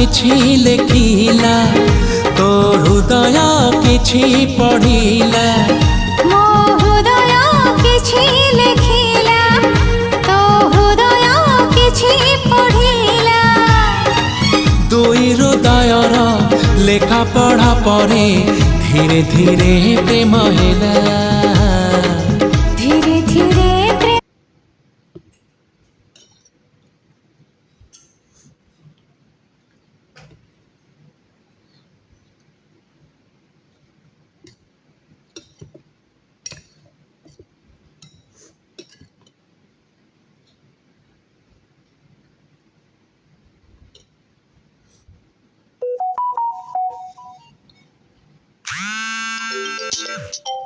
କିଛି ଲେଖିଲା ତୋ ହୃଦୟ କିଛି ପଢ଼ିଲା ମୋ ହୃଦୟ କିଛି ଲେଖିଲା ତୋ ହୃଦୟ କିଛି ପଢ଼ିଲା ଦୁଇ ହୃଦୟର ଲେଖା ପଢ଼ା ପରେ ଧୀରେ ଧୀରେ ପ୍ରେମ ହେଲା ଧୀରେ ଧୀରେ Thank you.